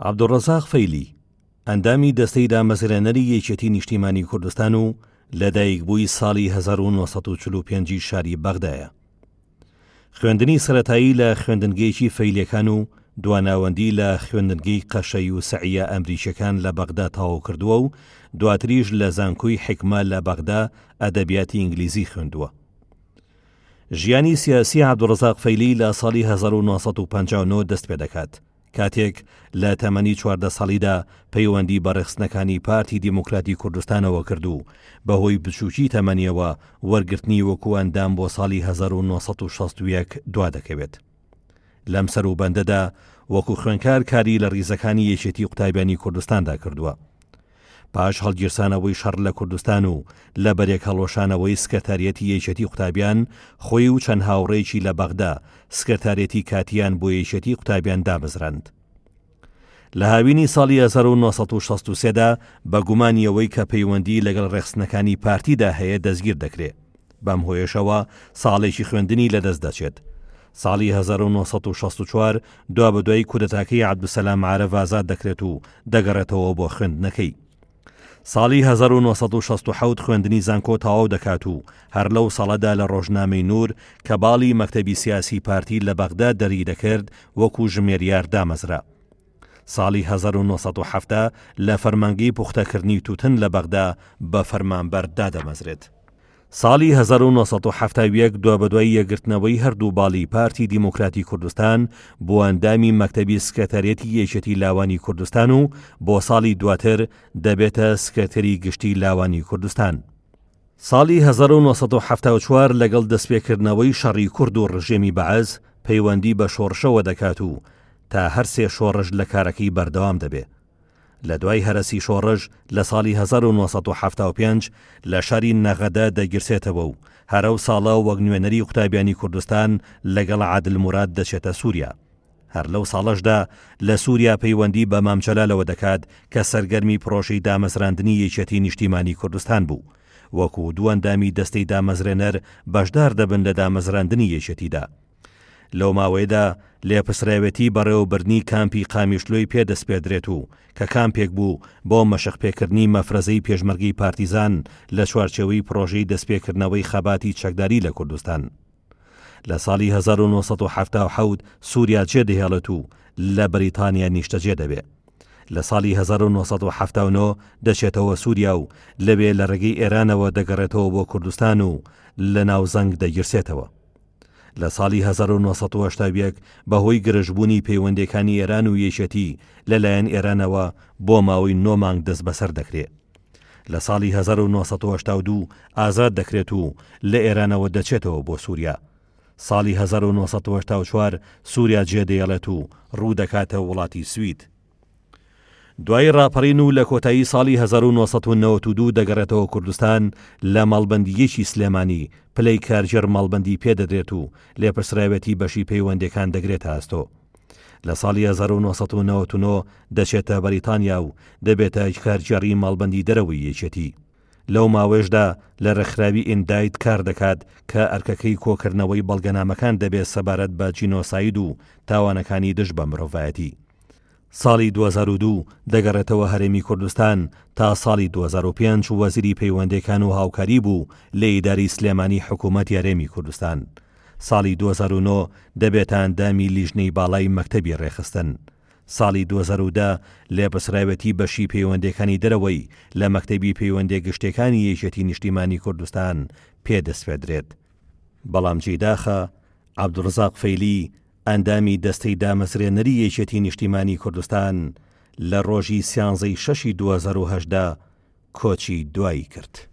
عەبدوڕەزاق فەیلی ئەندامی دەستەی دامەزرێنەری یەکێتی نیشتیمانی کوردستان و لەدایکبووی ساڵی 1945 شاری بەغدایە. خوێندنی سەرەتایی لە خوێندنگەیەکی فەیلیەکان و دواناوەندی لە خوێندنگەی قەشەی و سەعیە ئەمریکیەکان لە بەغدا تەواو کردووە و دواتریش لە زانکۆی حیکمە لە بەغدا ئەدەبیاتی ئینگلیزی خوێندووە. ژیانی سیاسی عەبدوڕەزاق فەیلی لە ساڵی 1959 دەست پێ دەکات، کاتێک لە تەمەنی 14 ساڵیدا پەیوەندی بە ڕێخستنەکانی پارتی دیموکراتی کوردستانەوە کرد و بەهۆی بچووکی تەمەنیەوە وەرگرتنی وەکو ئەندام بۆ ساڵی 1961 دوا دەکەوێت. لەم سەروبەندەدا وەکو خوێندکار کاری لە ڕیزەکانی یەکێتی قوتابیانی کوردستاندا کردووە. پاش هەڵگیرسانەوەی شەڕ لە کوردستان و لە بەرێک هەڵۆشانەوەی سکرتاریەتی یەکێتی قوتابیان، خۆی و چەند هاوڕێیەکی لە بەغدا سکرتارێتی کاتیان بۆ یەکێتی قوتابیان دامەزراند. لە هاوینی ساڵی 1963دا بە گومانیەوەی کە پەیوەندی لەگەڵ ڕێخستنەکانی پارتیدا هەیە دەستگیر دەکرێت. بەم هۆیشەوە ساڵێکی خوێندنی لەدەست دەچێت. ساڵی 1964 دوا بەدوای کودەتاکەی عەبدوسەلام عارەف ئازاد دەکرێت و دەگەڕێتەوە بۆ خوێندنەکەی. ساڵی 1967 خوێندنی زانکۆ تەواو دەکات و هەر لەو ساڵەدا لە ڕۆژنامەی نور کە باڵی مەکتەبی سیاسی پارتی لە بەغدا دەری دەکرد وەکو ژمێریار دامەزرا. ساڵی 1970 لە فەرمانگەی پوختەکردنی تووتن لە بەغدا بە فەرمانبەر دادەمەزرێت. ساڵی 1970 دوا بەدوای یەکگرتنەوەی هەردوو باڵی پارتی دیموکراتی کوردستان بۆ ئەندامی مەکتەبی سکرتارێتی یەکێتی لاوانی کوردستان و بۆ ساڵی دواتر دەبێتە سکرتەری گشتی لاوانی کوردستان. ساڵی 1974 لەگەڵ دەستپێکردنەوەی شەڕی کورد و ڕژێمی بەعەز پەیوەندی بە شۆڕشەوە دەکات و تا هەر سێ شۆڕژ لە کارەکەی بەردەوام دەبێت. لە دوای هەرەسی شۆڕژ لە ساڵی 1975 لە شاری نەغەدە دەگیرسێتەوە و هەرەو ساڵە وەک نوێنەری قوتابیانی کوردستان لەگەڵ عادل موراد دەچێتە سووریا. هەر لەو ساڵەشدا لە سووریا پەیوەندی بە مام جەلالەوە دەکات کە سەرگەرمی پرۆژەی دامەزراندنی یەکێتی نیشتیمانی کوردستان بوو. وەکو دوو ئەندامی دەستەی دامەزرێنەر بەشدار دەبن لە دامەزراندنی یەکێتیدا. لەو ماوەیەدا لێپسراوێتی بەڕێوەبردنی کامپی قامیشلۆی پێدەست پێدرێت و کە کامپێک بوو بۆ مەشقپێکردنی مەفرەزەی پێشمەرگەی پارتیزان لە چوارچێوەی پرۆژەی دەستپێکردنەوەی خەباتی چەکداری لە کوردستان. لە ساڵی 1970 سووریا جێدەهێڵێت و لە بەریتانیا نیشتەجێ دەبێت. لە ساڵی 1970 دەچێتەوە سووریا و لەوێ لە ڕێگەی ئێرانەوە دەگەڕێتەوە بۆ کوردستان و لە ناوزەنگ دەگیرسێتەوە. لە ساڵی 1970 بەهۆی گرژبوونی پەیوەندەکانی ئێران و یەکێتی لەلایەن ئێرانەوە بۆ ماوەی 9 مانگ دەست بەسەر دەکرێت. لە ساڵی 1982 ئازاد دەکرێت و لە ئێرانەوە دەچێتەوە بۆ سووریا. ساڵی 1984 سووریا جێدەیەڵێت و ڕوو دەکاتە وڵاتی سوید. دوای ڕاپەڕین و لە کۆتایی ساڵی 1992 دەگەڕێتەوە کوردستان لە ماڵبەندیەکی سلێمانی پلەی کارژێر ماڵبەندی پێدەدرێت و لێپرسراوێتی بەشی پەیوەندەکان دەگرێتە ئاستۆ. لە ساڵی 1999 دەچێتە بەریتانیا و دەبێتە کارژێری ماڵبەندی دەرەوەی یەکێتی. لەو ماوەشدا لە ڕێکخراوی ئیندایت کار دەکات کە ئەرکەکەی کۆکردنەوەی بەڵگەنامەکان دەبێت سەبارەت بە جینۆساید و تاوانەکانی دژ بە مرۆڤایەتی. ساڵی 2002 دەگەڕێتەوە هەرێمی کوردستان تا ساڵی 2005 وەزیری پەیوەندەکان و هاوکاری بوو لە ئیداری سلێمانی حکوومەتی هەرێمی کوردستان. ساڵی 2009 دەبێتە ئەندامی لیژنەی باڵای مەکتەبی ڕێخستن. ساڵی 2010 لێپرسراوێتی بەشی پەیوەندەکانی دەرەوەی لە مەکتەبی پەیوەندە گشتەکانی یەکێتی نیشتیمانی کوردستان پێدەست پێدرێت. بەڵام جێداخە عەبدوڕەزاق فەیلی ئەندامی دەستەی دامەزرێنەری یەکێتی نیشتیمانی کوردستان لە ڕۆژی 13 شەشی 2010 کۆچی دوایی کرد.